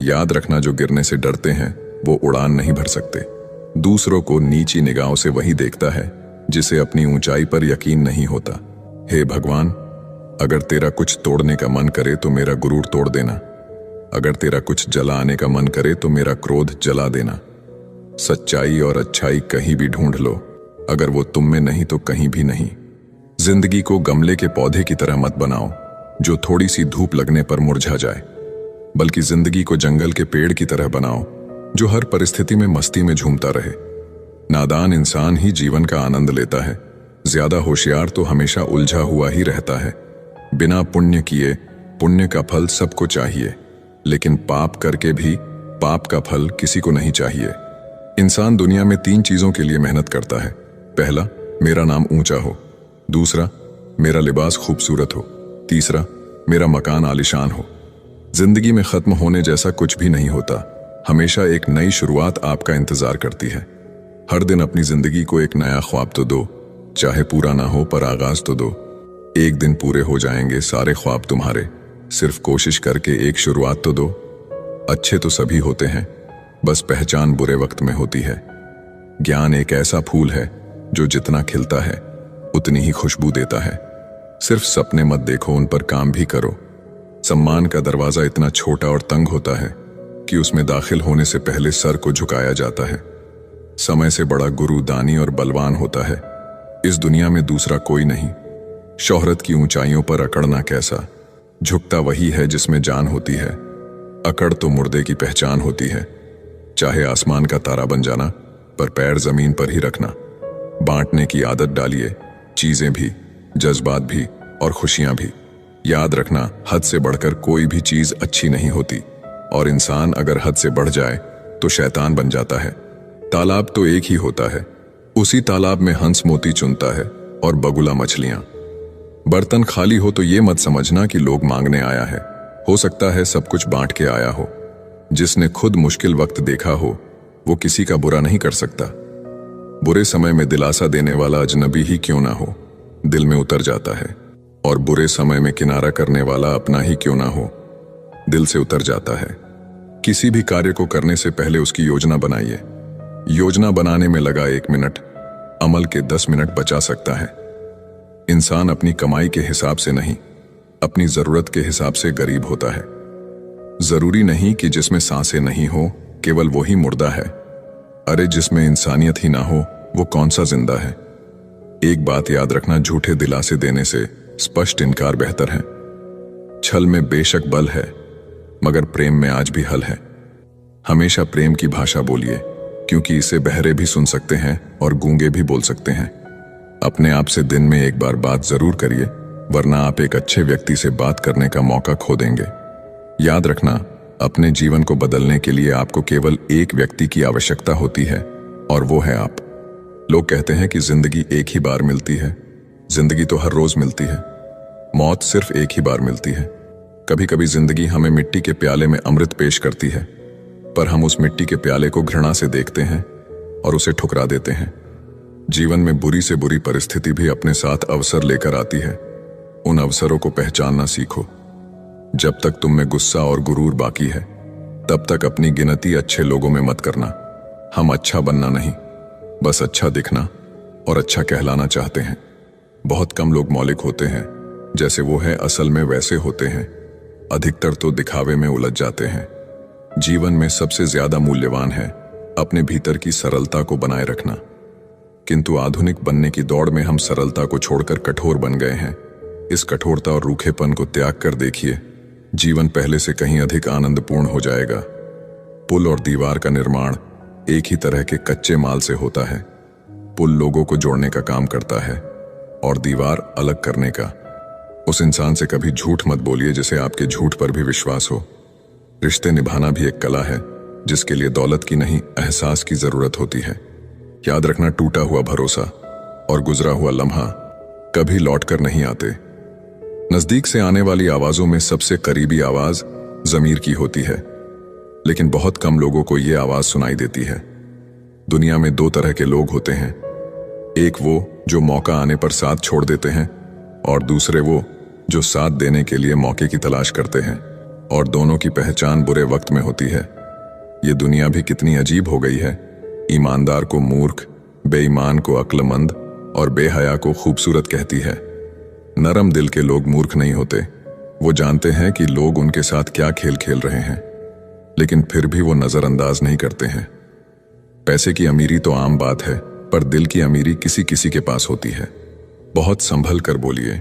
याद रखना, जो गिरने से डरते हैं वो उड़ान नहीं भर सकते। दूसरों को नीची निगाहों से वही देखता है जिसे अपनी ऊंचाई पर यकीन नहीं होता। हे भगवान, अगर तेरा कुछ तोड़ने का मन करे तो मेरा गुरूर तोड़ देना। अगर तेरा कुछ जलाने का मन करे तो मेरा क्रोध जला देना। सच्चाई और अच्छाई कहीं भी ढूंढ लो, अगर वो तुम में नहीं तो कहीं भी नहीं। जिंदगी को गमले के पौधे की तरह मत बनाओ जो थोड़ी सी धूप लगने पर मुरझा जाए, बल्कि जिंदगी को जंगल के पेड़ की तरह बनाओ जो हर परिस्थिति में मस्ती में झूमता रहे। नादान इंसान ही जीवन का आनंद लेता है, ज्यादा होशियार तो हमेशा उलझा हुआ ही रहता है। बिना पुण्य किए पुण्य का फल सबको चाहिए, लेकिन पाप करके भी पाप का फल किसी को नहीं चाहिए। इंसान दुनिया में 3 चीजों के लिए मेहनत करता है। पहला, मेरा नाम ऊंचा हो। दूसरा, मेरा लिबास खूबसूरत हो। तीसरा, मेरा मकान आलीशान हो। जिंदगी में खत्म होने जैसा कुछ भी नहीं होता, हमेशा एक नई शुरुआत आपका इंतजार करती है। हर दिन अपनी जिंदगी को एक नया ख्वाब तो दो, चाहे पूरा ना हो पर आगाज तो दो। एक दिन पूरे हो जाएंगे सारे ख्वाब तुम्हारे, सिर्फ कोशिश करके एक शुरुआत तो दो। अच्छे तो सभी होते हैं, बस पहचान बुरे वक्त में होती है। ज्ञान एक ऐसा फूल है जो जितना खिलता है उतनी ही खुशबू देता है। सिर्फ सपने मत देखो, उन पर काम भी करो। सम्मान का दरवाजा इतना छोटा और तंग होता है कि उसमें दाखिल होने से पहले सर को झुकाया जाता है। समय से बड़ा गुरु दानी और बलवान होता है, इस दुनिया में दूसरा कोई नहीं। शोहरत की ऊंचाइयों पर अकड़ना कैसा, झुकता वही है जिसमें जान होती है। अकड़ तो मुर्दे की पहचान होती है। चाहे आसमान का तारा बन जाना, पर पैर जमीन पर ही रखना। बांटने की आदत डालिए, चीजें भी, जज्बात भी और खुशियां भी। याद रखना, हद से बढ़कर कोई भी चीज अच्छी नहीं होती, और इंसान अगर हद से बढ़ जाए तो शैतान बन जाता है। तालाब तो एक ही होता है, उसी तालाब में हंस मोती चुनता है और बगुला मछलियां। बर्तन खाली हो तो ये मत समझना कि लोग मांगने आया है, हो सकता है सब कुछ बांट के आया हो। जिसने खुद मुश्किल वक्त देखा हो वो किसी का बुरा नहीं कर सकता। बुरे समय में दिलासा देने वाला अजनबी ही क्यों ना हो, दिल में उतर जाता है, और बुरे समय में किनारा करने वाला अपना ही क्यों ना हो, दिल से उतर जाता है। किसी भी कार्य को करने से पहले उसकी योजना बनाइए। योजना बनाने में लगा 1 मिनट अमल के 10 मिनट बचा सकता है। इंसान अपनी कमाई के हिसाब से नहीं, अपनी जरूरत के हिसाब से गरीब होता है। जरूरी नहीं कि जिसमें सांसें नहीं हो केवल वो ही मुर्दा है। अरे जिसमें इंसानियत ही ना हो वो कौन सा जिंदा है। एक बात याद रखना, झूठे दिलासे देने से स्पष्ट इनकार बेहतर है। छल में बेशक बल है, मगर प्रेम में आज भी हल है। हमेशा प्रेम की भाषा बोलिए, क्योंकि इसे बहरे भी सुन सकते हैं और गूंगे भी बोल सकते हैं। अपने आप से दिन में एक बार बात जरूर करिए, वरना आप एक अच्छे व्यक्ति से बात करने का मौका खो देंगे। याद रखना, अपने जीवन को बदलने के लिए आपको केवल एक व्यक्ति की आवश्यकता होती है, और वो है आप। लोग कहते हैं कि जिंदगी एक ही बार मिलती है। जिंदगी तो हर रोज मिलती है, मौत सिर्फ एक ही बार मिलती है। कभी कभी जिंदगी हमें मिट्टी के प्याले में अमृत पेश करती है, पर हम उस मिट्टी के प्याले को घृणा से देखते हैं और उसे ठुकरा देते हैं। जीवन में बुरी से बुरी परिस्थिति भी अपने साथ अवसर लेकर आती है। उन अवसरों को पहचानना सीखो। जब तक तुम में गुस्सा और गुरूर बाकी है, तब तक अपनी गिनती अच्छे लोगों में मत करना। हम अच्छा बनना नहीं, बस अच्छा दिखना और अच्छा कहलाना चाहते हैं। बहुत कम लोग मौलिक होते हैं, जैसे वो है असल में वैसे होते हैं। अधिकतर तो दिखावे में उलझ जाते हैं। जीवन में सबसे ज्यादा मूल्यवान है अपने भीतर की सरलता को बनाए रखना। किंतु आधुनिक बनने की दौड़ में हम सरलता को छोड़कर कठोर बन गए हैं। इस कठोरता और रूखेपन को त्याग कर देखिए, जीवन पहले से कहीं अधिक आनंदपूर्ण हो जाएगा। पुल और दीवार का निर्माण एक ही तरह के कच्चे माल से होता है। पुल लोगों को जोड़ने का काम करता है और दीवार अलग करने का। उस इंसान से कभी झूठ मत बोलिए जिसे आपके झूठ पर भी विश्वास हो। रिश्ते निभाना भी एक कला है, जिसके लिए दौलत की नहीं एहसास की जरूरत होती है। याद रखना, टूटा हुआ भरोसा और गुजरा हुआ लम्हा कभी लौट कर नहीं आते। नजदीक से आने वाली आवाजों में सबसे करीबी आवाज जमीर की होती है, लेकिन बहुत कम लोगों को यह आवाज सुनाई देती है। दुनिया में 2 तरह के लोग होते हैं, एक वो जो मौका आने पर साथ छोड़ देते हैं, और दूसरे वो जो साथ देने के लिए मौके की तलाश करते हैं। और दोनों की पहचान बुरे वक्त में होती है। ये दुनिया भी कितनी अजीब हो गई है। ईमानदार को मूर्ख, बेईमान को अक्लमंद और बेहया को खूबसूरत कहती है। नरम दिल के लोग मूर्ख नहीं होते। वो जानते हैं कि लोग उनके साथ क्या खेल खेल रहे हैं, लेकिन फिर भी वो नजरअंदाज नहीं करते हैं। पैसे की अमीरी तो आम बात है, पर दिल की अमीरी किसी किसी के पास होती है। बहुत संभल कर बोलिए,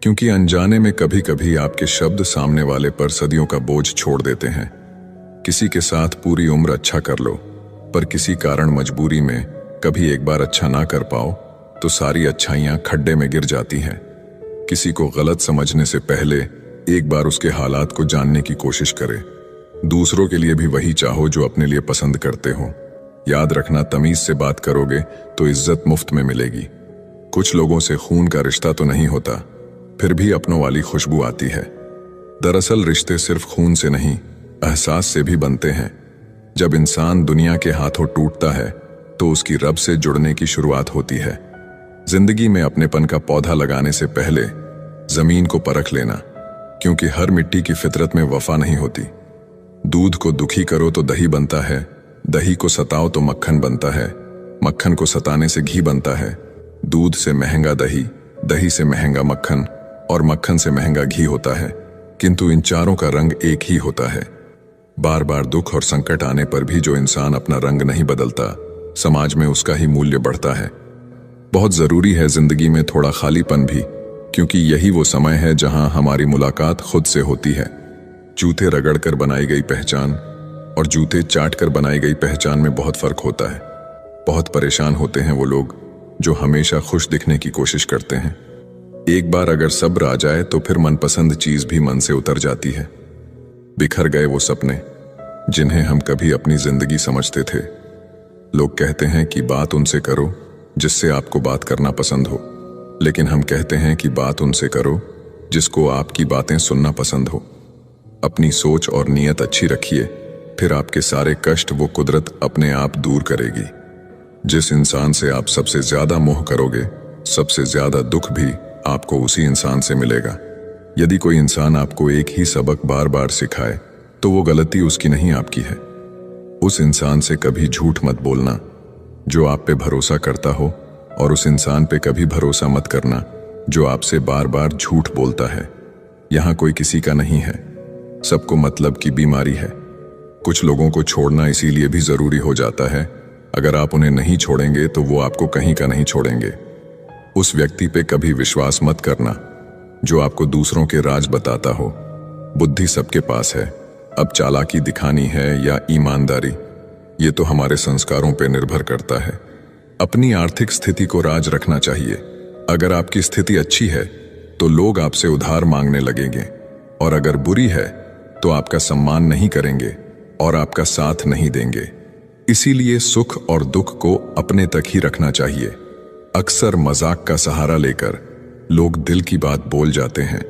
क्योंकि अनजाने में कभी कभी आपके शब्द सामने वाले पर सदियों का बोझ छोड़ देते हैं। किसी के साथ पूरी उम्र अच्छा कर लो, पर किसी कारण मजबूरी में कभी एक बार अच्छा ना कर पाओ तो सारी अच्छाइयां खड्डे में गिर जाती हैं। किसी को गलत समझने से पहले एक बार उसके हालात को जानने की कोशिश करें। दूसरों के लिए भी वही चाहो जो अपने लिए पसंद करते हो। याद रखना, तमीज से बात करोगे तो इज्जत मुफ्त में मिलेगी। कुछ लोगों से खून का रिश्ता तो नहीं होता, फिर भी अपनों वाली खुशबू आती है। दरअसल रिश्ते सिर्फ खून से नहीं, एहसास से भी बनते हैं। जब इंसान दुनिया के हाथों टूटता है तो उसकी रब से जुड़ने की शुरुआत होती है। जिंदगी में अपनेपन का पौधा लगाने से पहले जमीन को परख लेना, क्योंकि हर मिट्टी की फितरत में वफा नहीं होती। दूध को दुखी करो तो दही बनता है, दही को सताओ तो मक्खन बनता है, मक्खन को सताने से घी बनता है। दूध से महंगा दही, दही से महंगा मक्खन और मक्खन से महंगा घी होता है, किंतु इन चारों का रंग एक ही होता है। बार बार दुख और संकट आने पर भी जो इंसान अपना रंग नहीं बदलता, समाज में उसका ही मूल्य बढ़ता है। बहुत जरूरी है जिंदगी में थोड़ा खालीपन भी, क्योंकि यही वो समय है जहां हमारी मुलाकात खुद से होती है। जूते रगड़कर बनाई गई पहचान और जूते चाटकर बनाई गई पहचान में बहुत फर्क होता है। बहुत परेशान होते हैं वो लोग जो हमेशा खुश दिखने की कोशिश करते हैं। एक बार अगर सब्र आ जाए तो फिर मनपसंद चीज भी मन से उतर जाती है। बिखर गए वो सपने जिन्हें हम कभी अपनी जिंदगी समझते थे। लोग कहते हैं कि बात उनसे करो जिससे आपको बात करना पसंद हो, लेकिन हम कहते हैं कि बात उनसे करो जिसको आपकी बातें सुनना पसंद हो। अपनी सोच और नीयत अच्छी रखिए, फिर आपके सारे कष्ट वो कुदरत अपने आप दूर करेगी। जिस इंसान से आप सबसे ज्यादा मोह करोगे, सबसे ज्यादा दुख भी आपको उसी इंसान से मिलेगा। यदि कोई इंसान आपको एक ही सबक बार बार सिखाए तो वो गलती उसकी नहीं, आपकी है। उस इंसान से कभी झूठ मत बोलना जो आप पे भरोसा करता हो, और उस इंसान पे कभी भरोसा मत करना जो आपसे बार बार झूठ बोलता है। यहां कोई किसी का नहीं है, सबको मतलब की बीमारी है। कुछ लोगों को छोड़ना इसीलिए भी जरूरी हो जाता है, अगर आप उन्हें नहीं छोड़ेंगे तो वो आपको कहीं का नहीं छोड़ेंगे। उस व्यक्ति पे कभी विश्वास मत करना जो आपको दूसरों के राज बताता हो। बुद्धि सबके पास है, अब चालाकी दिखानी है या ईमानदारी, ये तो हमारे संस्कारों पे निर्भर करता है। अपनी आर्थिक स्थिति को राज रखना चाहिए। अगर आपकी स्थिति अच्छी है तो लोग आपसे उधार मांगने लगेंगे, और अगर बुरी है तो आपका सम्मान नहीं करेंगे और आपका साथ नहीं देंगे। इसीलिए सुख और दुख को अपने तक ही रखना चाहिए। अक्सर मजाक का सहारा लेकर लोग दिल की बात बोल जाते हैं।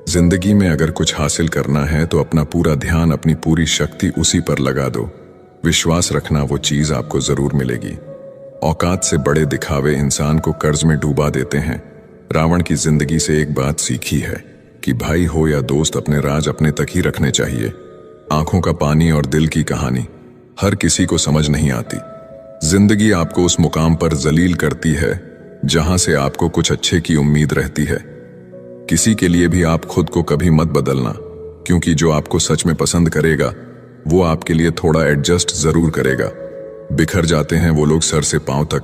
जिंदगी में अगर कुछ हासिल करना है तो अपना पूरा ध्यान, अपनी पूरी शक्ति उसी पर लगा दो। विश्वास रखना, वो चीज आपको जरूर मिलेगी। औकात से बड़े दिखावे इंसान को कर्ज में डूबा देते हैं। रावण की जिंदगी से एक बात सीखी है कि भाई हो या दोस्त, अपने राज अपने तक ही रखने चाहिए। आंखों का पानी और दिल की कहानी हर किसी को समझ नहीं आती। जिंदगी आपको उस मुकाम पर जलील करती है जहां से आपको कुछ अच्छे की उम्मीद रहती है। किसी के लिए भी आप खुद को कभी मत बदलना, क्योंकि जो आपको सच में पसंद करेगा वो आपके लिए थोड़ा एडजस्ट जरूर करेगा। बिखर जाते हैं वो लोग सर से पांव तक,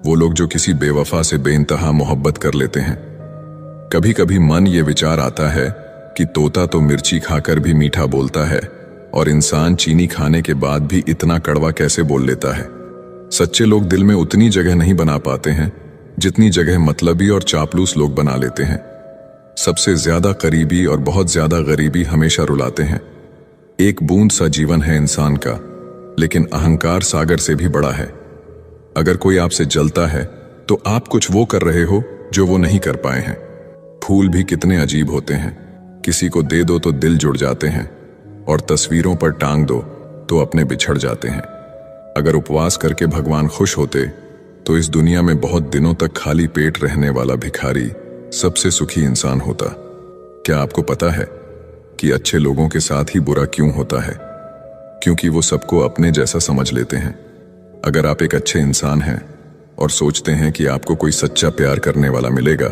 वो लोग जो किसी बेवफा से बेइंतहा मोहब्बत कर लेते हैं। कभी कभी मन ये विचार आता है कि तोता तो मिर्ची खाकर भी मीठा बोलता है, और इंसान चीनी खाने के बाद भी इतना कड़वा कैसे बोल लेता है। सच्चे लोग दिल में उतनी जगह नहीं बना पाते हैं जितनी जगह मतलबी और चापलूस लोग बना लेते हैं। सबसे ज्यादा करीबी और बहुत ज्यादा गरीबी हमेशा रुलाते हैं। एक बूंद सा जीवन है इंसान का, लेकिन अहंकार सागर से भी बड़ा है। अगर कोई आपसे जलता है तो आप कुछ वो कर रहे हो जो वो नहीं कर पाए हैं। फूल भी कितने अजीब होते हैं, किसी को दे दो तो दिल जुड़ जाते हैं, और तस्वीरों पर टांग दो तो अपने बिछड़ जाते हैं। अगर उपवास करके भगवान खुश होते तो इस दुनिया में बहुत दिनों तक खाली पेट रहने वाला भिखारी सबसे सुखी इंसान होता। क्या आपको पता है, कि अच्छे लोगों के साथ ही बुरा क्यों होता है, क्योंकि वो सबको अपने जैसा समझ लेते हैं। अगर आप एक अच्छे इंसान हैं और सोचते हैं कि आपको कोई सच्चा प्यार करने वाला मिलेगा,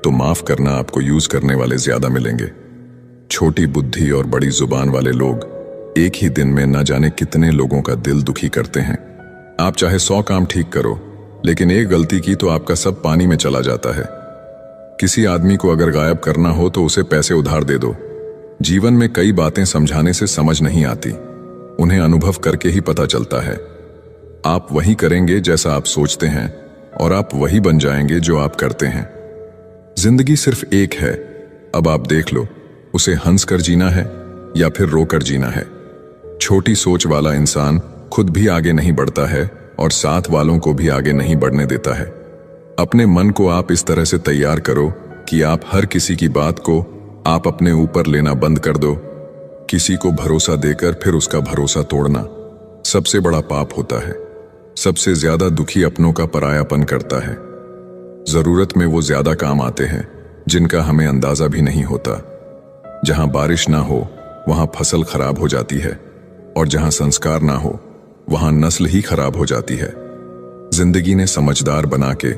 तो माफ करना आपको यूज करने वाले ज्यादा मिलेंगे। छोटी बुद्धि और बड़ी जुबान वाले लोग एक ही दिन में न जाने कितने लोगों का दिल दुखी करते हैं। आप चाहे 100 काम ठीक करो, लेकिन एक गलती की तो आपका सब पानी में चला जाता है। किसी आदमी को अगर गायब करना हो तो उसे पैसे उधार दे दो। जीवन में कई बातें समझाने से समझ नहीं आती, उन्हें अनुभव करके ही पता चलता है। आप वही करेंगे जैसा आप सोचते हैं, और आप वही बन जाएंगे जो आप करते हैं। जिंदगी सिर्फ एक है, अब आप देख लो, उसे हंस कर जीना है या फिर रोकर जीना है। छोटी सोच वाला इंसान खुद भी आगे नहीं बढ़ता है और साथ वालों को भी आगे नहीं बढ़ने देता है। अपने मन को आप इस तरह से तैयार करो कि आप हर किसी की बात को आप अपने ऊपर लेना बंद कर दो। किसी को भरोसा देकर फिर उसका भरोसा तोड़ना सबसे बड़ा पाप होता है। सबसे ज्यादा दुखी अपनों का परायापन करता है। जरूरत में वो ज्यादा काम आते हैं जिनका हमें अंदाजा भी नहीं होता। जहां बारिश ना हो वहां फसल खराब हो जाती है, और जहां संस्कार ना हो वहां नस्ल ही खराब हो जाती है। जिंदगी ने समझदार बना के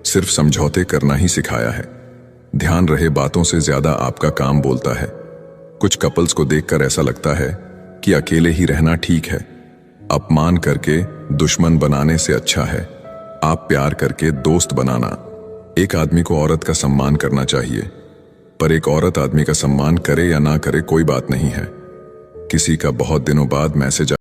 सिर्फ समझौते करना ही सिखाया है। ध्यान रहे, बातों से ज्यादा आपका काम बोलता है। कुछ कपल्स को देखकर ऐसा लगता है कि अकेले ही रहना ठीक है। अपमान करके दुश्मन बनाने से अच्छा है आप प्यार करके दोस्त बनाना। एक आदमी को औरत का सम्मान करना चाहिए, पर एक औरत आदमी का सम्मान करे या ना करे कोई बात नहीं है। किसी का बहुत दिनों बाद मैसेज